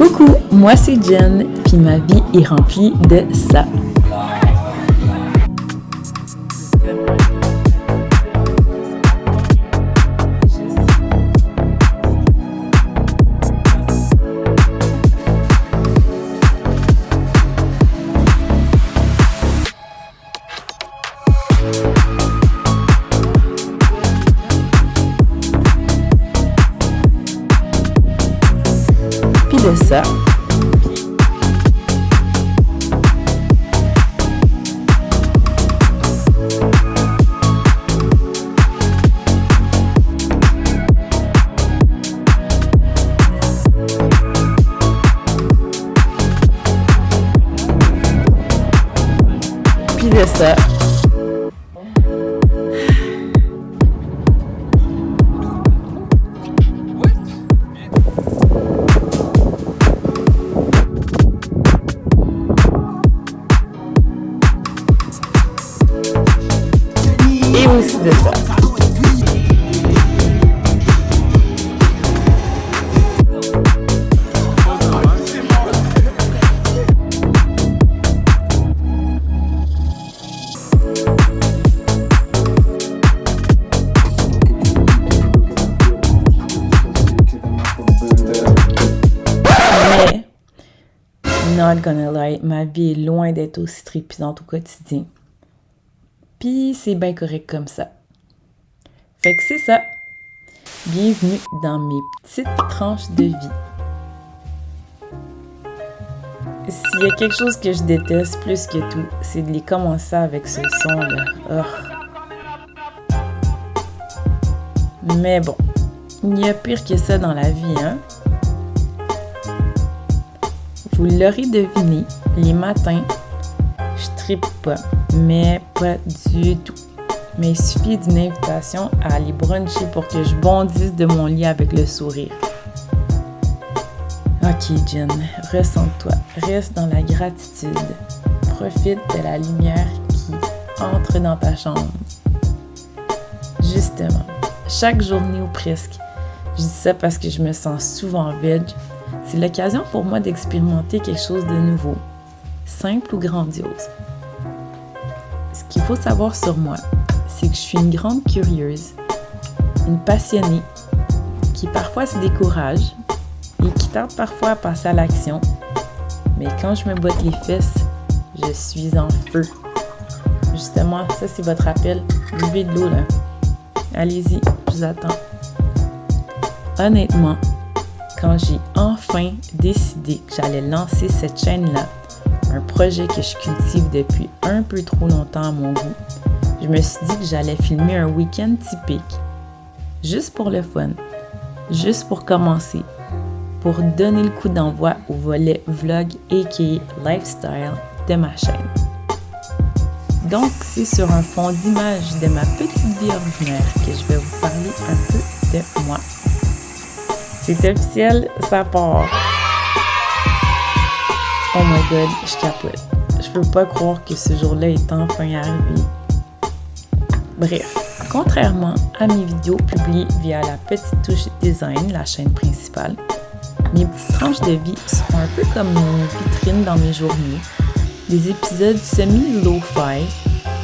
Coucou, moi c'est Jen, puis ma vie est remplie de ça. Puis de ça. Puis de ça. Et aussi de ça. Mais, not gonna lie, ma vie est loin d'être aussi trépidante au quotidien. Puis c'est bien correct comme ça. Fait que c'est ça. Bienvenue dans mes petites tranches de vie. S'il y a quelque chose que je déteste plus que tout, c'est de les commencer avec ce son-là. Oh. Mais bon, il y a pire que ça dans la vie, hein? Vous l'aurez deviné, les matins, je trippe pas, mais pas du tout. Mais il suffit d'une invitation à aller bruncher pour que je bondisse de mon lit avec le sourire. Ok Jen, ressens-toi, reste dans la gratitude. Profite de la lumière qui entre dans ta chambre. Justement, chaque journée ou presque, je dis ça parce que je me sens souvent veg, c'est l'occasion pour moi d'expérimenter quelque chose de nouveau, simple ou grandiose. Ce qu'il faut savoir sur moi, c'est que je suis une grande curieuse, une passionnée, qui parfois se décourage et qui tarde parfois à passer à l'action. Mais quand je me botte les fesses, je suis en feu. Justement, ça c'est votre appel. Buvez de l'eau là. Allez-y, je vous attends. Honnêtement, quand j'ai enfin décidé que j'allais lancer cette chaîne-là, un projet que je cultive depuis un peu trop longtemps à mon goût, je me suis dit que j'allais filmer un week-end typique, juste pour le fun, juste pour commencer, pour donner le coup d'envoi au volet vlog aka lifestyle de ma chaîne. Donc, c'est sur un fond d'image de ma petite vie ordinaire que je vais vous parler un peu de moi. C'est officiel, ça part! Oh my god, je capote. Je peux pas croire que ce jour-là est enfin arrivé. Bref, contrairement à mes vidéos publiées via la petite touche design, la chaîne principale, mes petites tranches de vie seront un peu comme une vitrine dans mes journées, des épisodes semi-lo-fi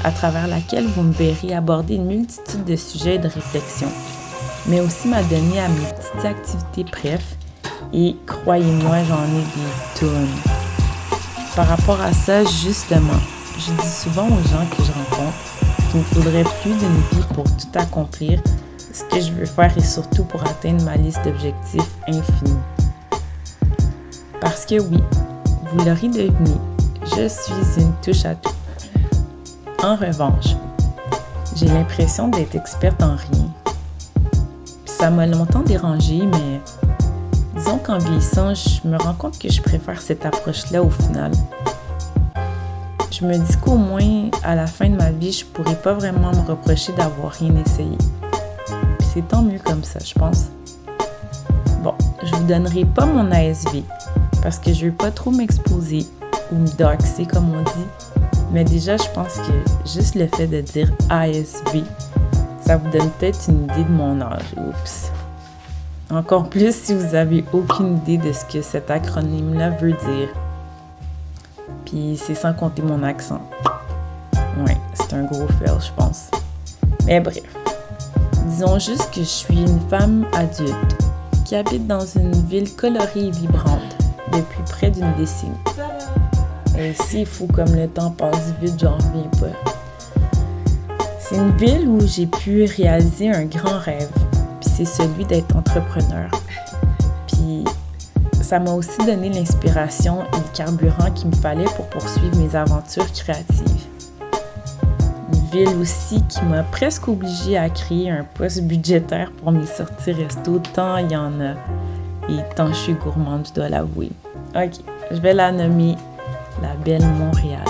à travers laquelle vous me verrez aborder une multitude de sujets et de réflexions, mais aussi m'adonner à mes petites activités préf, et croyez-moi, j'en ai des tonnes. Par rapport à ça, justement, je dis souvent aux gens que je rencontre qu'il me faudrait plus d'une vie pour tout accomplir, ce que je veux faire et surtout pour atteindre ma liste d'objectifs infinie. Parce que oui, vous l'aurez deviné, je suis une touche à tout. En revanche, j'ai l'impression d'être experte en rien. Puis ça m'a longtemps dérangée, mais disons qu'en vieillissant, je me rends compte que je préfère cette approche-là au final. Je me dis qu'au moins, à la fin de ma vie, je pourrais pas vraiment me reprocher d'avoir rien essayé. Puis c'est tant mieux comme ça, je pense. Bon, je vous donnerai pas mon ASV, parce que je veux pas trop m'exposer ou me doxer comme on dit, mais déjà je pense que juste le fait de dire ASV, ça vous donne peut-être une idée de mon âge. Oups. Encore plus si vous avez aucune idée de ce que cet acronyme-là veut dire. Puis c'est sans compter mon accent. Ouais, c'est un gros fail, je pense. Mais bref. Disons juste que je suis une femme adulte qui habite dans une ville colorée et vibrante depuis près d'une décennie. Et c'est fou comme le temps passe vite, j'en reviens pas. C'est une ville où j'ai pu réaliser un grand rêve, puis c'est celui d'être entrepreneur. Puis ça m'a aussi donné l'inspiration et le carburant qu'il me fallait pour poursuivre mes aventures créatives. Une ville aussi qui m'a presque obligée à créer un poste budgétaire pour mes sorties resto, tant il y en a. Et tant je suis gourmande, je dois l'avouer. Ok, je vais la nommer la belle Montréal.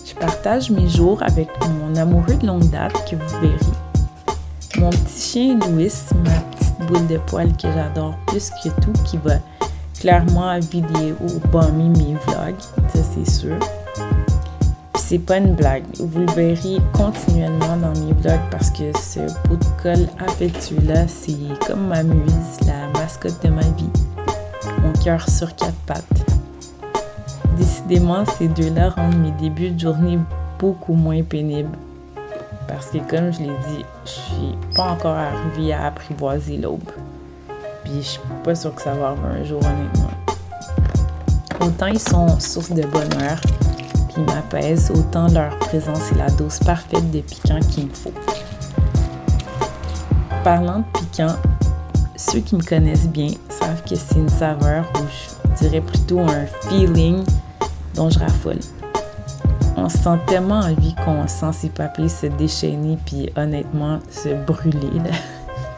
Je partage mes jours avec mon amoureux de longue date que vous verrez. Mon petit chien Louis, ma petite boule de poil que j'adore plus que tout, qui va clairement vidéo bomber mes vlogs, ça c'est sûr. Puis c'est pas une blague, vous le verrez continuellement dans mes vlogs parce que ce pot de colle affectueux-là, c'est comme ma muse, la mascotte de ma vie. Mon cœur sur 4 pattes. Décidément, ces deux-là rendent mes débuts de journée beaucoup moins pénibles. Parce que, comme je l'ai dit, je suis pas encore arrivée à apprivoiser l'aube. Puis, je suis pas sûre que ça va arriver un jour, honnêtement. Autant ils sont source de bonheur, puis ils m'apaisent, autant leur présence est la dose parfaite de piquant qu'il me faut. Parlant de piquant, ceux qui me connaissent bien savent que c'est une saveur, ou je dirais plutôt un feeling dont je raffole. On se sent tellement en vie qu'on sent ses papiers se déchaîner puis honnêtement se brûler, là,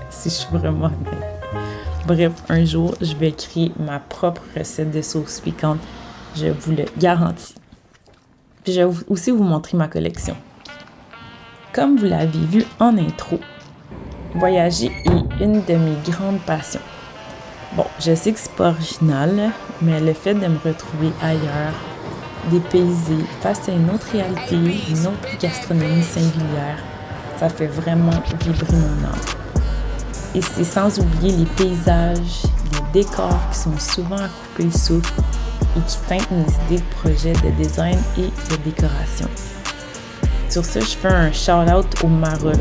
si je suis vraiment honnête. Bref, un jour, je vais créer ma propre recette de sauce piquante, je vous le garantis. Puis je vais aussi vous montrer ma collection. Comme vous l'avez vu en intro, voyager est une de mes grandes passions. Bon, je sais que c'est pas original, mais le fait de me retrouver ailleurs, dépaysé, face à une autre réalité, une autre gastronomie singulière, ça fait vraiment vibrer mon âme. Et c'est sans oublier les paysages, les décors qui sont souvent à couper le souffle et qui teintent mes idées de projets de design et de décoration. Sur ce, je fais un shout-out au Maroc.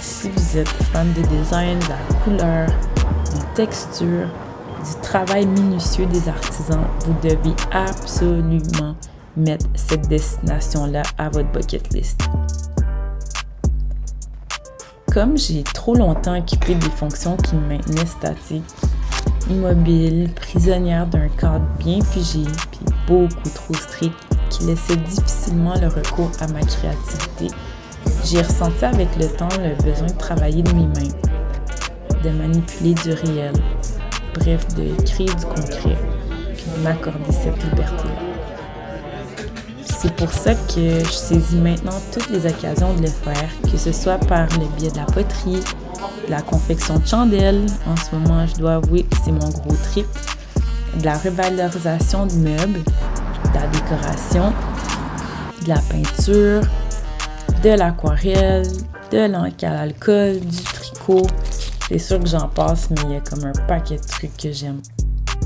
Si vous êtes fan de design, de la couleur, des textures, du travail minutieux des artisans, vous devez absolument mettre cette destination-là à votre bucket list. Comme j'ai trop longtemps occupé des fonctions qui me maintenaient statique, immobile, prisonnière d'un cadre bien figé, puis beaucoup trop strict, qui laissait difficilement le recours à ma créativité, j'ai ressenti avec le temps le besoin de travailler de mes mains, de manipuler du réel, bref, de créer du concret, puis de m'accorder cette liberté-là. C'est pour ça que je saisis maintenant toutes les occasions de le faire, que ce soit par le biais de la poterie, de la confection de chandelles, en ce moment je dois avouer que c'est mon gros trip, de la revalorisation de meubles, de la décoration, de la peinture, de l'aquarelle, de l'encre à l'alcool, du tricot. C'est sûr que j'en passe, mais il y a comme un paquet de trucs que j'aime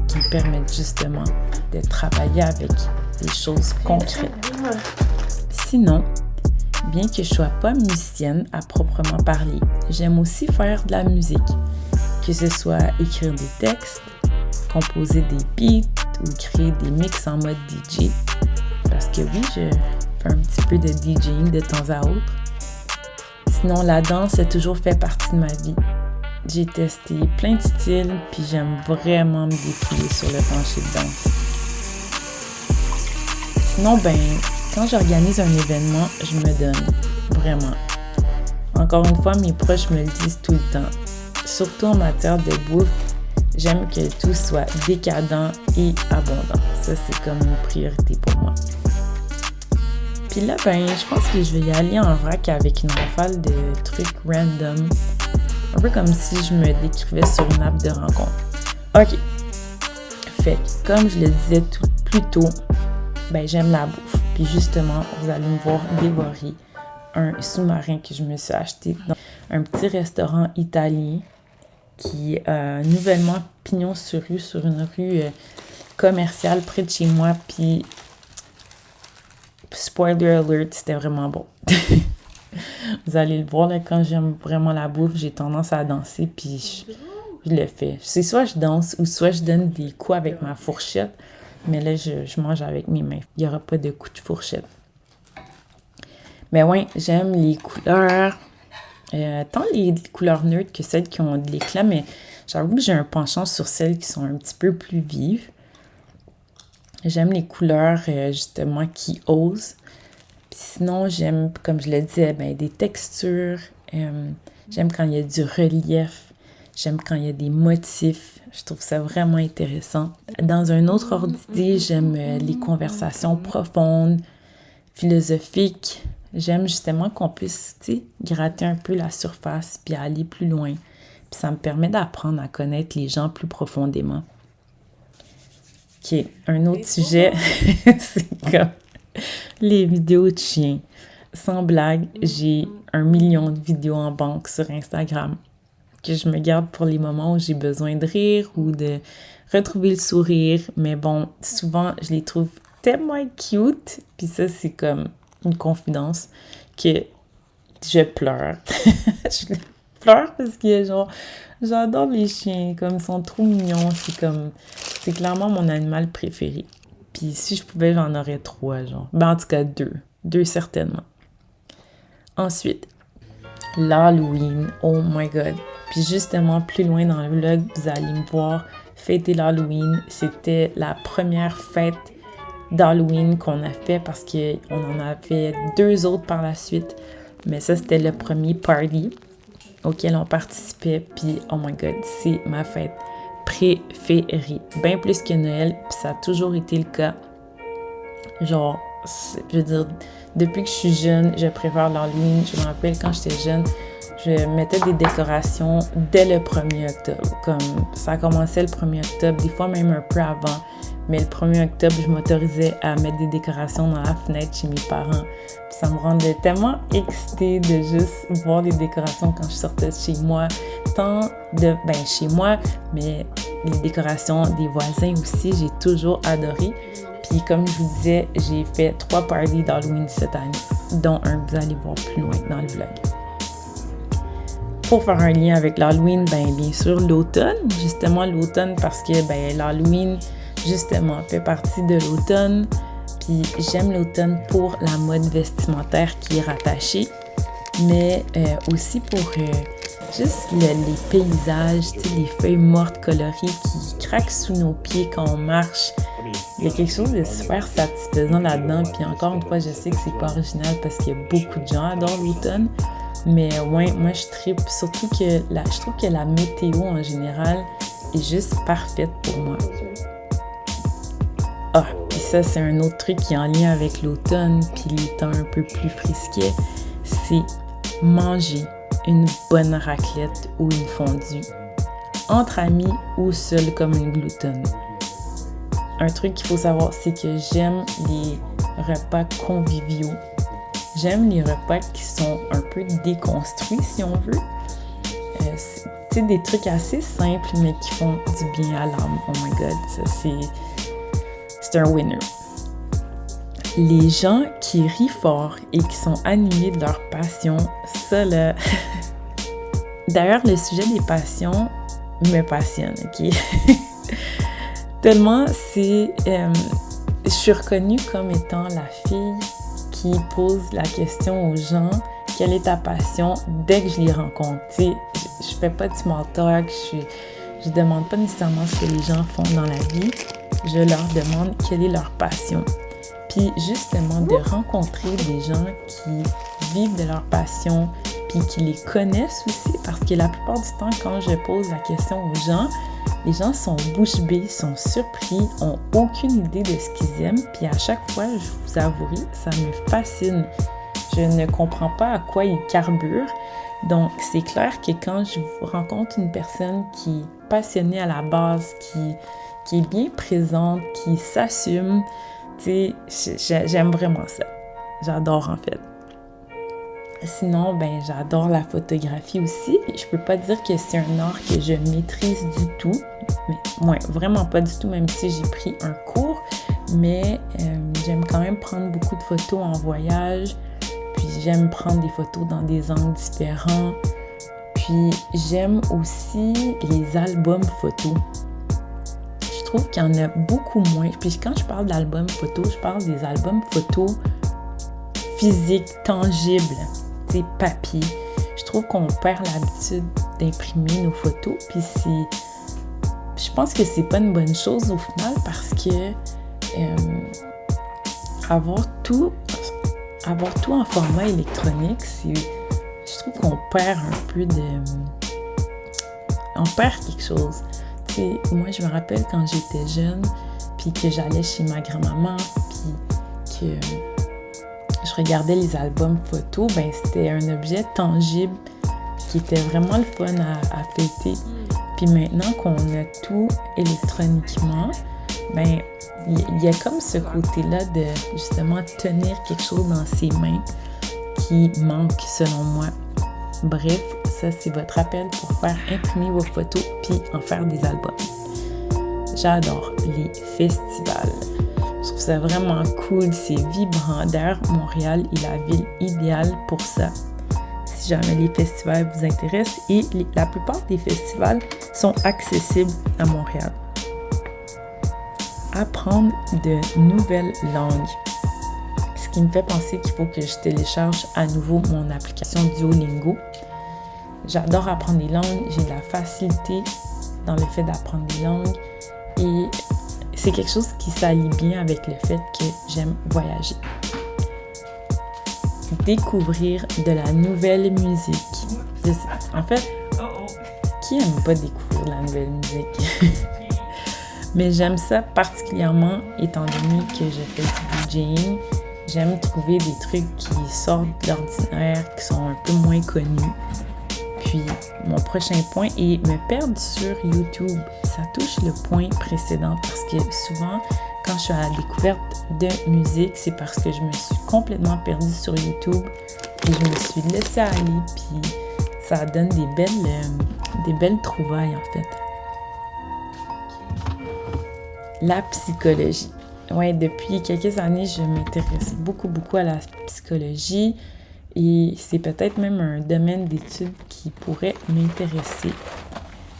qui me permettent justement de travailler avec des choses concrètes. Sinon, bien que je sois pas musicienne à proprement parler, j'aime aussi faire de la musique, que ce soit écrire des textes, composer des beats ou créer des mix en mode DJ. Parce que oui, je fais un petit peu de DJing de temps à autre. Sinon, la danse a toujours fait partie de ma vie. J'ai testé plein de styles, puis j'aime vraiment me défouler sur le plancher de danse. Sinon, quand j'organise un événement, je me donne, vraiment. Encore une fois, mes proches me le disent tout le temps. Surtout en matière de bouffe, j'aime que tout soit décadent et abondant. Ça, c'est comme une priorité pour moi. Puis là, je pense que je vais y aller en vrac avec une rafale de trucs random. Un peu comme si je me décrivais sur une app de rencontre. OK. Fait que, comme je le disais plus tôt, j'aime la bouffe. Puis justement, vous allez me voir dévorer un sous-marin que je me suis acheté un petit restaurant italien qui est nouvellement pignon sur rue, sur une rue commerciale près de chez moi. Puis, spoiler alert, c'était vraiment bon. Vous allez le voir, là, quand j'aime vraiment la bouffe, j'ai tendance à danser, puis je le fais. C'est soit je danse ou soit je donne des coups avec ma fourchette, mais là, je mange avec mes mains. Il n'y aura pas de coups de fourchette. Mais ouais, j'aime les couleurs, tant les couleurs neutres que celles qui ont de l'éclat, mais j'avoue que j'ai un penchant sur celles qui sont un petit peu plus vives. J'aime les couleurs, justement, qui osent. Puis sinon, j'aime, comme je le disais, des textures. J'aime quand il y a du relief. J'aime quand il y a des motifs. Je trouve ça vraiment intéressant. Dans un autre ordre d'idée, j'aime les conversations profondes, philosophiques. J'aime justement qu'on puisse, gratter un peu la surface puis aller plus loin. Puis ça me permet d'apprendre à connaître les gens plus profondément. OK, un autre sujet, c'est comme les vidéos de chiens. Sans blague, j'ai 1 million de vidéos en banque sur Instagram que je me garde pour les moments où j'ai besoin de rire ou de retrouver le sourire. Mais bon, souvent, je les trouve tellement cute. Puis ça, c'est comme une confidence que je pleure. Je pleure parce que, genre, j'adore les chiens. Comme, ils sont trop mignons. C'est clairement mon animal préféré. Puis si je pouvais, j'en aurais 3, genre. En tout cas, 2. 2 certainement. Ensuite, l'Halloween. Oh my God. Puis justement, plus loin dans le vlog, vous allez me voir fêter l'Halloween. C'était la première fête d'Halloween qu'on a fait parce qu'on en avait 2 autres par la suite. Mais ça, c'était le premier party auquel on participait. Puis, oh my God, c'est ma fête préférée. Bien plus que Noël, puis ça a toujours été le cas. Genre, je veux dire, depuis que je suis jeune, je préfère l'Halloween. Je me rappelle quand j'étais jeune, je mettais des décorations dès le 1er octobre. Comme ça commençait le 1er octobre, des fois même un peu avant. Mais le 1er octobre, je m'autorisais à mettre des décorations dans la fenêtre chez mes parents. Puis ça me rendait tellement excitée de juste voir les décorations quand je sortais de chez moi. Chez moi, mais les décorations des voisins aussi, j'ai toujours adoré. Puis comme je vous disais, j'ai fait 3 parties d'Halloween cette année, dont un que vous allez voir plus loin dans le vlog. Pour faire un lien avec l'Halloween, bien sûr l'automne. Justement l'automne parce que l'Halloween, justement, fait partie de l'automne. Puis j'aime l'automne pour la mode vestimentaire qui est rattachée, mais aussi pour juste les paysages, les feuilles mortes colorées qui craquent sous nos pieds quand on marche. Il y a quelque chose de super satisfaisant là-dedans. Puis encore une fois, je sais que c'est pas original parce qu'il y a beaucoup de gens qui adorent l'automne. Mais ouais, moi je trippe. Surtout que je trouve que la météo en général est juste parfaite pour moi. Ah, puis ça, c'est un autre truc qui est en lien avec l'automne, puis les temps un peu plus frisquets, c'est manger une bonne raclette ou une fondue, entre amis ou seul comme une gloutonne. Un truc qu'il faut savoir, c'est que j'aime les repas conviviaux. J'aime les repas qui sont un peu déconstruits, si on veut. C'est des trucs assez simples, mais qui font du bien à l'âme. Oh my God, ça c'est un winner. Les gens qui rient fort et qui sont animés de leur passion, ça là... D'ailleurs, le sujet des passions me passionne, ok? Tellement c'est... je suis reconnue comme étant la fille qui pose la question aux gens, quelle est ta passion, dès que je les rencontre. Tu sais, je fais pas de small talk, je demande pas nécessairement ce que les gens font dans la vie, je leur demande quelle est leur passion. Puis justement, de rencontrer des gens qui vivent de leur passion, puis qui les connaissent aussi, parce que la plupart du temps, quand je pose la question aux gens, les gens sont bouche bée, sont surpris, ont aucune idée de ce qu'ils aiment, puis à chaque fois, je vous avouerai, ça me fascine. Je ne comprends pas à quoi ils carburent. Donc, c'est clair que quand je rencontre une personne qui est passionnée à la base, qui est bien présente, qui s'assume, tu sais, j'aime vraiment ça. J'adore en fait. Sinon, ben j'adore la photographie aussi. Je peux pas dire que c'est un art que je maîtrise du tout, mais ouais, vraiment pas du tout, même si j'ai pris un cours. Mais j'aime quand même prendre beaucoup de photos en voyage, puis j'aime prendre des photos dans des angles différents. Puis j'aime aussi les albums photos. Je trouve qu'il y en a beaucoup moins. Puis quand je parle d'albums photos, je parle des albums photos physiques, tangibles, tu sais, papier. Je trouve qu'on perd l'habitude d'imprimer nos photos. Puis je pense que c'est pas une bonne chose au final parce que avoir tout en format électronique, je trouve qu'on perd un peu on perd quelque chose. Tu sais, moi, je me rappelle quand j'étais jeune, puis que j'allais chez ma grand-maman, puis que je regardais les albums photos, ben c'était un objet tangible qui était vraiment le fun à fêter. Puis maintenant qu'on a tout électroniquement, ben il y a comme ce côté-là de justement tenir quelque chose dans ses mains qui manque selon moi. Bref, ça c'est votre appel pour faire imprimer vos photos puis en faire des albums. J'adore les festivals. Je trouve ça vraiment cool, c'est vibrant. D'ailleurs, Montréal est la ville idéale pour ça. Si jamais les festivals vous intéressent, et la plupart des festivals sont accessibles à Montréal. Apprendre de nouvelles langues. Ce qui me fait penser qu'il faut que je télécharge à nouveau mon application Duolingo. J'adore apprendre des langues, j'ai de la facilité dans le fait d'apprendre des langues et c'est quelque chose qui s'allie bien avec le fait que j'aime voyager. Découvrir de la nouvelle musique. En fait, qui aime pas découvrir de la nouvelle musique? Mais j'aime ça particulièrement étant donné que je fais du DJing. J'aime trouver des trucs qui sortent de l'ordinaire, qui sont un peu moins connus. Puis, mon prochain point est me perdre sur YouTube. Ça touche le point précédent parce que souvent, quand je suis à la découverte de musique, c'est parce que je me suis complètement perdue sur YouTube et je me suis laissée aller. Puis, ça donne des belles trouvailles en fait. La psychologie. Ouais, depuis quelques années, je m'intéresse beaucoup à la psychologie et c'est peut-être même un domaine d'études qui pourrait m'intéresser.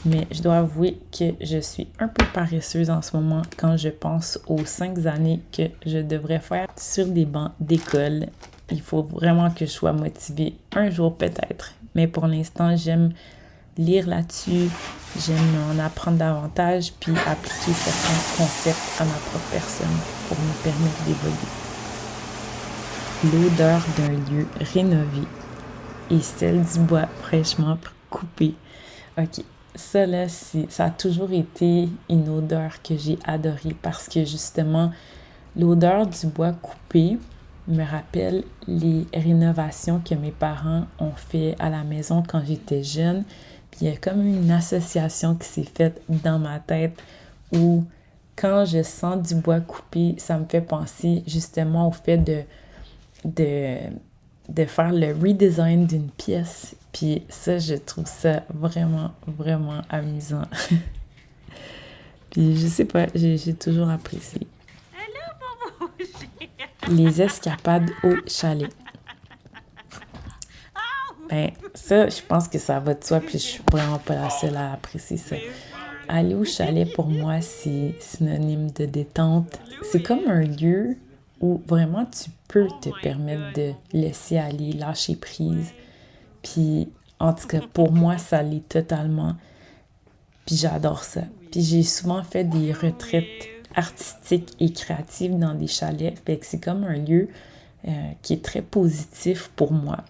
Mais je dois avouer que je suis un peu paresseuse en ce moment quand je pense aux 5 années que je devrais faire sur des bancs d'école. Il faut vraiment que je sois motivée un jour peut-être. Mais pour l'instant, j'aime lire là-dessus, j'aime en apprendre davantage puis appliquer certains concepts à ma propre personne pour me permettre d'évoluer. L'odeur d'un lieu rénové et celle du bois fraîchement coupé. Ok, ça là, ça a toujours été une odeur que j'ai adorée parce que justement, l'odeur du bois coupé me rappelle les rénovations que mes parents ont fait à la maison quand j'étais jeune. Il y a comme une association qui s'est faite dans ma tête où quand je sens du bois coupé, ça me fait penser justement au fait de faire le redesign d'une pièce. Puis ça, je trouve ça vraiment amusant. Puis je sais pas, j'ai toujours apprécié. Les escapades au chalet. Ben, ça, je pense que ça va de soi, puis je suis vraiment pas la seule à apprécier ça. Aller au chalet, pour moi, c'est synonyme de détente. C'est comme un lieu où vraiment tu peux te permettre de laisser aller, lâcher prise. Puis, en tout cas, pour moi, ça l'est totalement. Puis j'adore ça. Puis j'ai souvent fait des retraites artistiques et créatives dans des chalets. Fait que c'est comme un lieu qui est très positif pour moi.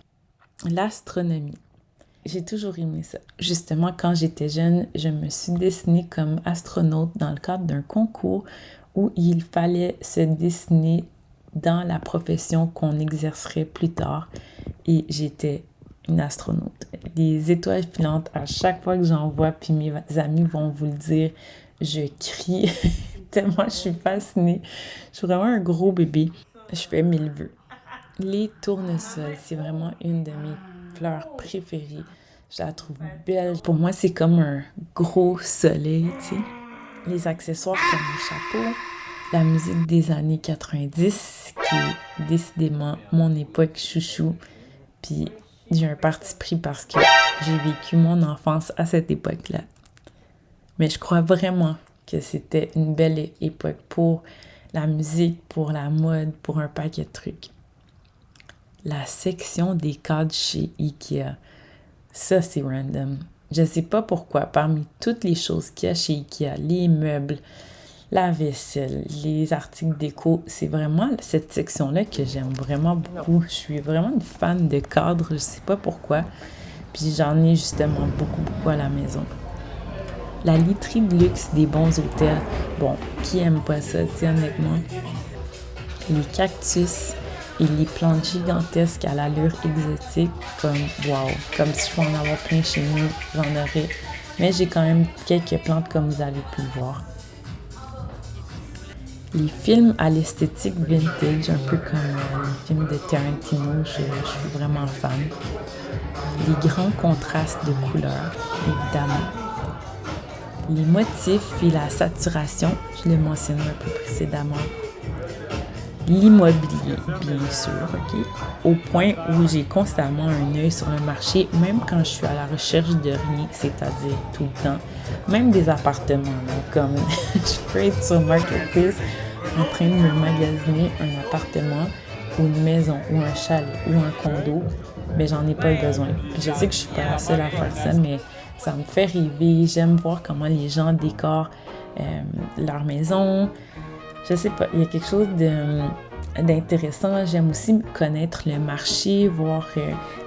L'astronomie. J'ai toujours aimé ça. Justement, quand j'étais jeune, je me suis destinée comme astronaute dans le cadre d'un concours où il fallait se dessiner dans la profession qu'on exercerait plus tard. Et j'étais une astronaute. Les étoiles filantes, à chaque fois que j'en vois, puis mes amis vont vous le dire, je crie tellement je suis fascinée. Je suis vraiment un gros bébé. Je fais 1000 vœux. Les tournesols, c'est vraiment une de mes fleurs préférées. Je la trouve belle. Pour moi, c'est comme un gros soleil, tu sais. Les accessoires comme les chapeaux, la musique des années 90, qui est décidément mon époque chouchou. Puis j'ai un parti pris parce que j'ai vécu mon enfance à cette époque-là. Mais je crois vraiment que c'était une belle époque pour la musique, pour la mode, pour un paquet de trucs. La section des cadres chez Ikea, ça c'est random. Je sais pas pourquoi, parmi toutes les choses qu'il y a chez Ikea, les meubles, la vaisselle, les articles déco, c'est vraiment cette section-là que j'aime vraiment beaucoup. Je suis vraiment une fan de cadres, je sais pas pourquoi. Puis j'en ai justement beaucoup à la maison. La literie de luxe des bons hôtels, bon, qui aime pas ça, tu sais, honnêtement. Les cactus et les plantes gigantesques à l'allure exotique, comme wow, comme si je pouvais en avoir plein chez nous, j'en aurais. Mais j'ai quand même quelques plantes comme vous avez pu le voir. Les films à l'esthétique vintage, un peu comme les films de Tarantino, je suis vraiment fan. Les grands contrastes de couleurs, évidemment. Les motifs et la saturation, je l'ai mentionné un peu précédemment. L'immobilier, bien sûr, ok? Au point où j'ai constamment un œil sur le marché, même quand je suis à la recherche de rien, c'est-à-dire tout le temps. Même des appartements, là, comme je peux être sur Marketplace en train de me magasiner un appartement ou une maison ou un chalet ou un condo, mais j'en ai pas besoin. Puis je sais que je suis pas la seule à faire ça, mais ça me fait rêver. J'aime voir comment les gens décorent leur maison. Je sais pas, il y a quelque chose d'intéressant. J'aime aussi connaître le marché, voir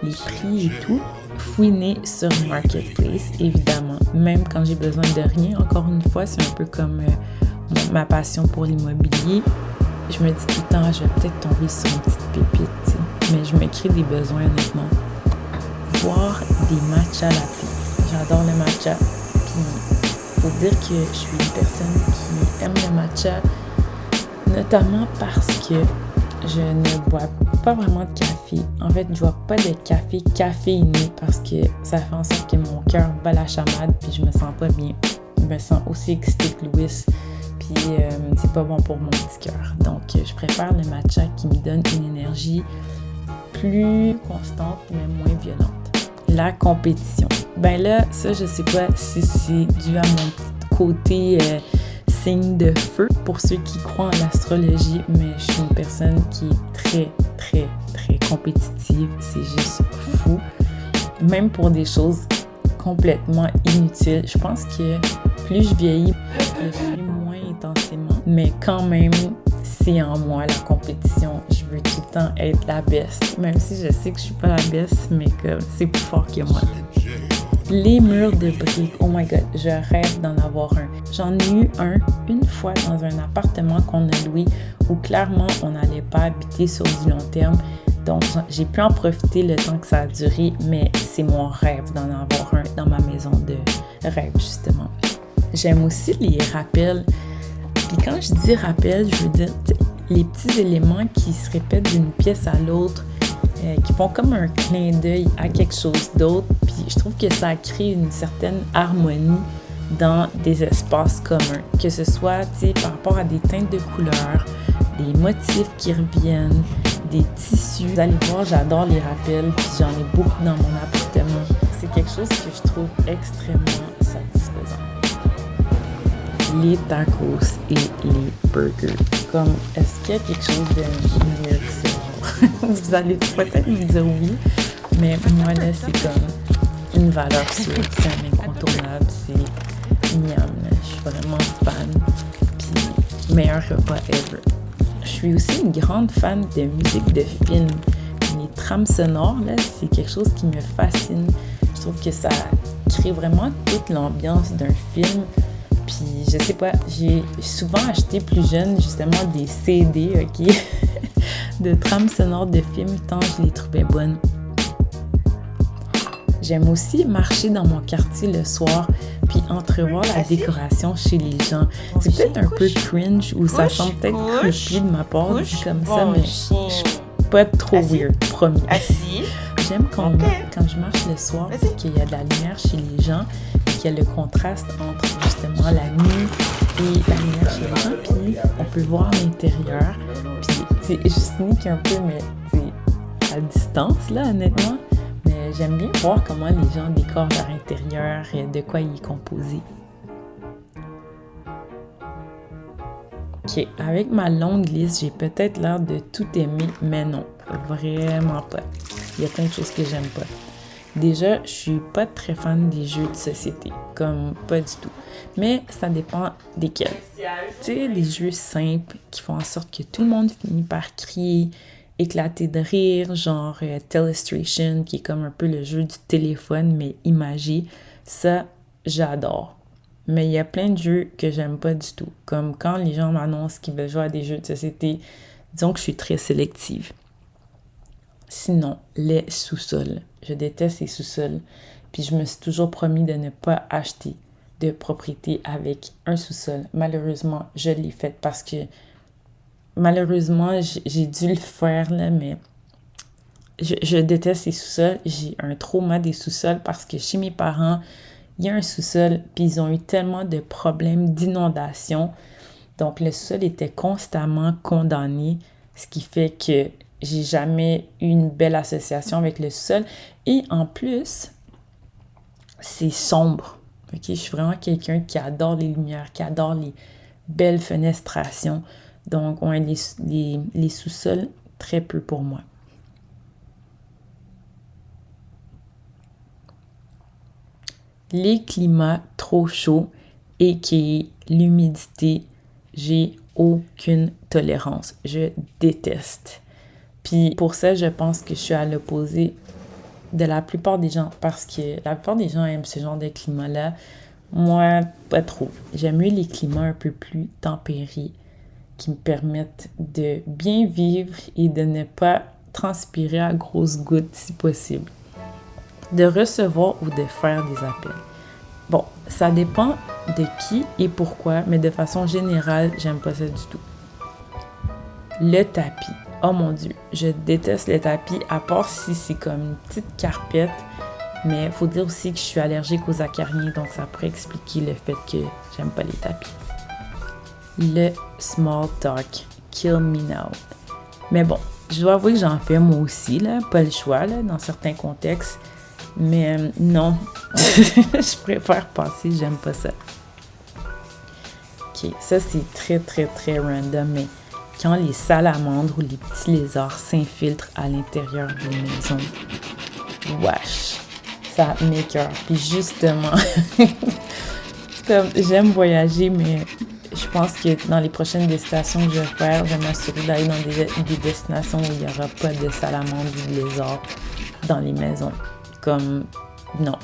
les prix et tout. Fouiner sur Marketplace, évidemment. Même quand j'ai besoin de rien, encore une fois, c'est un peu comme ma passion pour l'immobilier. Je me dis tout le temps, je vais peut-être tomber sur une petite pépite, tu sais. Mais je me crée des besoins, honnêtement. Voir des matchas latte. J'adore le matcha. Puis, faut dire que je suis une personne qui aime le matcha, notamment parce que je ne bois pas vraiment de café. En fait, je bois pas de café caféiné parce que ça fait en sorte que mon cœur bat la chamade puis je me sens pas bien. Je me sens aussi excitée que Louis. Puis c'est pas bon pour mon petit cœur. Donc, je préfère le matcha qui me donne une énergie plus constante, mais moins violente. La compétition. Ben là, ça, je sais pas si c'est dû à mon côté signe de feu, pour ceux qui croient en l'astrologie, mais je suis une personne qui est très compétitive. C'est juste fou. Même pour des choses complètement inutiles. Je pense que plus je vieillis, je le suis moins intensément. Mais quand même, c'est en moi la compétition. Je veux tout le temps être la best. Même si je sais que je suis pas la best, mais que c'est plus fort que moi. Les murs de briques, oh my god, je rêve d'en avoir un. J'en ai eu un une fois dans un appartement qu'on a loué où clairement on n'allait pas habiter sur du long terme. Donc j'ai pu en profiter le temps que ça a duré, mais c'est mon rêve d'en avoir un dans ma maison de rêve justement. J'aime aussi les rappels. Puis quand je dis rappel, je veux dire les petits éléments qui se répètent d'une pièce à l'autre, qui font comme un clin d'œil à quelque chose d'autre. Puis je trouve que ça crée une certaine harmonie dans des espaces communs. Que ce soit par rapport à des teintes de couleurs, des motifs qui reviennent, des tissus. Vous allez voir, j'adore les rappels, puis j'en ai beaucoup dans mon appartement. C'est quelque chose que je trouve extrêmement satisfaisant. Les tacos et les burgers. Comme, est-ce qu'il y a quelque chose de mieux que ça? Vous allez peut-être me dire oui, mais moi là, c'est comme une valeur sûre, c'est un incontournable, c'est miam, je suis vraiment fan, puis meilleur repas ever. Je suis aussi une grande fan de musique de film. Les trames sonores, là, c'est quelque chose qui me fascine. Je trouve que ça crée vraiment toute l'ambiance d'un film. Puis, je sais pas, j'ai souvent acheté plus jeune, justement, des CD, ok, de trames sonores de films, tant je les trouvais bonnes. J'aime aussi marcher dans mon quartier le soir, puis entrevoir la décoration chez les gens. C'est peut-être un peu cringe, ou ça semble peut-être creepy de ma part, dit comme ça, mais pas trop weird, promis. Assis. J'aime quand je marche le soir, qu'il y a de la lumière chez les gens, qu'il y a le contraste entre justement la nuit et la lumière chez les gens, puis on peut voir l'intérieur. Puis je sneak un peu, mais c'est à distance, là, honnêtement. Mais j'aime bien voir comment les gens décorent leur intérieur et de quoi il est composé. Ok, avec ma longue liste, j'ai peut-être l'air de tout aimer, mais non, vraiment pas. Il y a plein de choses que j'aime pas. Déjà, je suis pas très fan des jeux de société, comme pas du tout. Mais ça dépend desquels. Tu sais, des jeux simples qui font en sorte que tout le monde finit par crier, éclater de rire, genre Telestration, qui est comme un peu le jeu du téléphone, mais imagé. Ça, j'adore. Mais il y a plein de jeux que j'aime pas du tout. Comme quand les gens m'annoncent qu'ils veulent jouer à des jeux de société, disons que je suis très sélective. Sinon, les sous-sols. Je déteste les sous-sols. Puis je me suis toujours promis de ne pas acheter de propriété avec un sous-sol. Malheureusement, je l'ai fait parce que malheureusement, j'ai dû le faire, là, mais je déteste les sous-sols. J'ai un trauma des sous-sols parce que chez mes parents, il y a un sous-sol, puis ils ont eu tellement de problèmes d'inondation. Donc, le sous-sol était constamment condamné, ce qui fait que j'ai jamais eu une belle association avec le sous-sol. Et en plus, c'est sombre. Ok, je suis vraiment quelqu'un qui adore les lumières, qui adore les belles fenestrations. Donc, ouais, les sous-sols, très peu pour moi. Les climats trop chauds et qui est l'humidité, j'ai aucune tolérance. Je déteste. Puis pour ça, je pense que je suis à l'opposé de la plupart des gens parce que la plupart des gens aiment ce genre de climat-là. Moi, pas trop. J'aime mieux les climats un peu plus tempérés qui me permettent de bien vivre et de ne pas transpirer à grosses gouttes si possible. De recevoir ou de faire des appels. Bon, ça dépend de qui et pourquoi, mais de façon générale, j'aime pas ça du tout. Le tapis. Oh mon Dieu, je déteste le tapis, à part si c'est comme une petite carpette, mais il faut dire aussi que je suis allergique aux acariens, donc ça pourrait expliquer le fait que j'aime pas les tapis. Le small talk. Kill me now. Mais bon, je dois avouer que j'en fais moi aussi, là, pas le choix, là, dans certains contextes. Mais non, je préfère passer, j'aime pas ça. Ok, ça c'est très très très random, mais quand les salamandres ou les petits lézards s'infiltrent à l'intérieur des maisons, wesh, ça m'écoeure. Puis justement, comme j'aime voyager, mais je pense que dans les prochaines destinations que je vais faire, je vais m'assurer d'aller dans des destinations où il n'y aura pas de salamandres ou de lézards dans les maisons. Comme, non.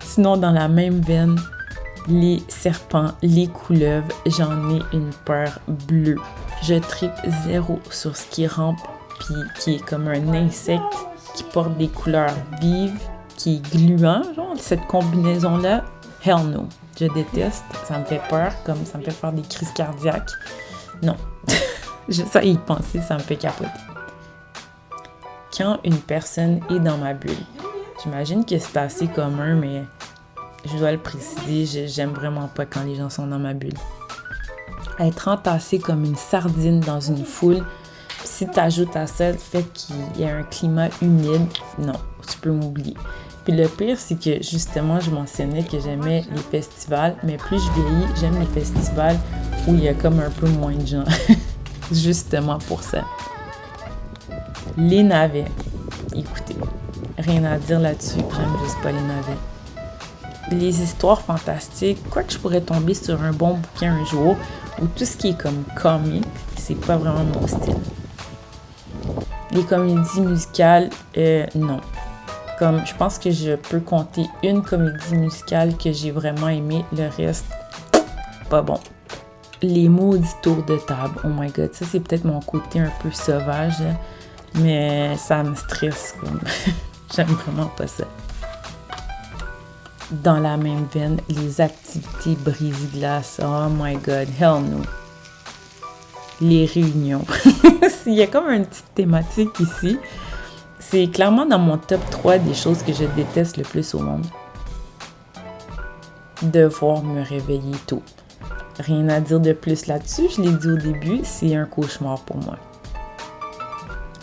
Sinon, dans la même veine, les serpents, les couleuvres, j'en ai une peur bleue. Je tripe zéro sur ce qui rampe, puis qui est comme un insecte qui porte des couleurs vives, qui est gluant, genre, cette combinaison-là, hell no. Je déteste, ça me fait peur, comme ça me fait faire des crises cardiaques. Non. Juste à y penser, ça me fait capoter. Quand une personne est dans ma bulle, j'imagine que c'est assez commun, mais je dois le préciser, j'aime vraiment pas quand les gens sont dans ma bulle. Être entassé comme une sardine dans une foule, si tu ajoutes à ça le fait qu'il y a un climat humide, non, tu peux m'oublier. Puis le pire, c'est que justement, je mentionnais que j'aimais les festivals, mais plus je vieillis, j'aime les festivals où il y a comme un peu moins de gens. Justement pour ça. Les navets. Écoutez, rien à dire là-dessus, j'aime juste pas les navets. Les histoires fantastiques, quoique je pourrais tomber sur un bon bouquin un jour, ou tout ce qui est comme comique, c'est pas vraiment mon style. Les comédies musicales, non. Comme, je pense que je peux compter une comédie musicale que j'ai vraiment aimée, le reste, pas bon. Les maudits tours de table, oh my god, ça c'est peut-être mon côté un peu sauvage, là, mais ça me stresse, comme. J'aime vraiment pas ça. Dans la même veine, les activités brise-glace, oh my god, hell no. les réunions. Il y a comme une petite thématique ici. C'est clairement dans mon top 3 des choses que je déteste le plus au monde. Devoir me réveiller tôt. Rien à dire de plus là-dessus, je l'ai dit au début, c'est un cauchemar pour moi.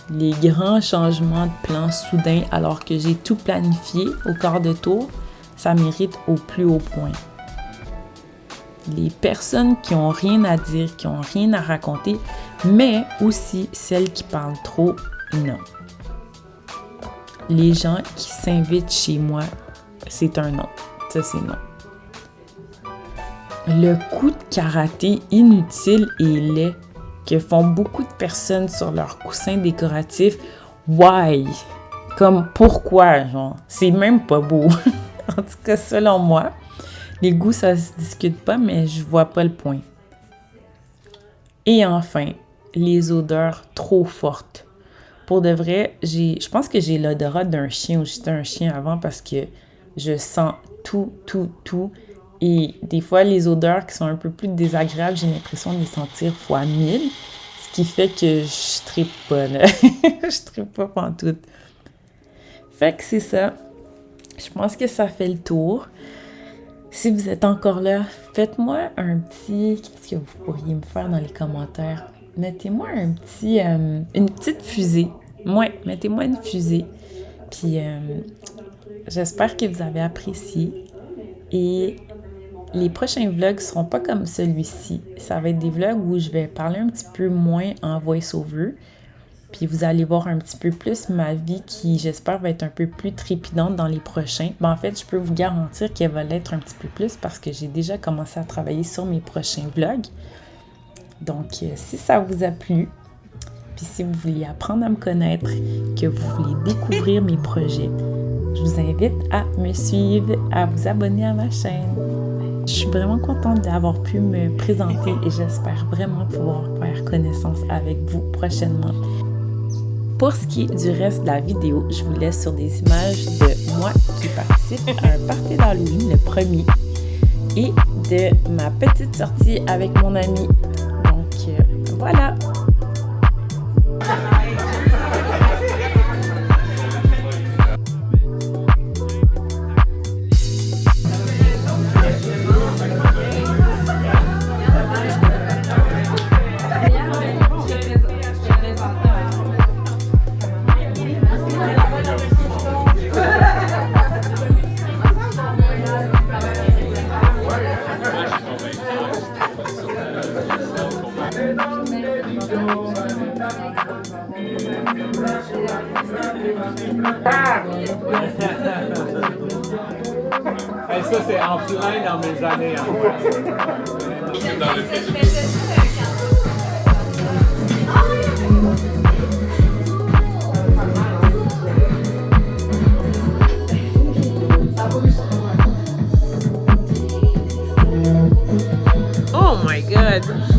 Les grands changements de plan soudains alors que j'ai tout planifié au quart de tour, ça mérite au plus haut point. Les personnes qui ont rien à dire, qui ont rien à raconter, mais aussi celles qui parlent trop, non. Les gens qui s'invitent chez moi, c'est un non. Ça, c'est non. Le coup de karaté inutile et laid que font beaucoup de personnes sur leurs coussins décoratifs, why? Comme pourquoi, genre? C'est même pas beau. En tout cas, selon moi. Les goûts, ça se discute pas, mais je vois pas le point. Et enfin, les odeurs trop fortes. Pour de vrai, je pense que j'ai l'odorat d'un chien ou j'étais un chien avant parce que je sens tout. Et des fois, les odeurs qui sont un peu plus désagréables, j'ai l'impression de les sentir fois 1000. Ce qui fait que je trippe pas, là. Je trippe pas pantoute. Fait que c'est ça. Je pense que ça fait le tour. Si vous êtes encore là, faites-moi un petit... Qu'est-ce que vous pourriez me faire dans les commentaires? Mettez-moi une petite fusée. Ouais, mettez-moi une fusée. Puis, j'espère que vous avez apprécié. Et les prochains vlogs seront pas comme celui-ci. Ça va être des vlogs où je vais parler un petit peu moins en voice-over. Puis vous allez voir un petit peu plus ma vie qui, j'espère, va être un peu plus trépidante dans les prochains. Ben, en fait, je peux vous garantir qu'elle va l'être un petit peu plus parce que j'ai déjà commencé à travailler sur mes prochains vlogs. Donc, si ça vous a plu, puis si vous voulez apprendre à me connaître, que vous voulez découvrir mes projets, je vous invite à me suivre, à vous abonner à ma chaîne. Je suis vraiment contente d'avoir pu me présenter et j'espère vraiment pouvoir faire connaissance avec vous prochainement. Pour ce qui est du reste de la vidéo, je vous laisse sur des images de moi qui participe à un party d'Halloween, le premier, et de ma petite sortie avec mon ami. Donc, voilà! Et ça, c'est en plein dans mes années. Oh my God!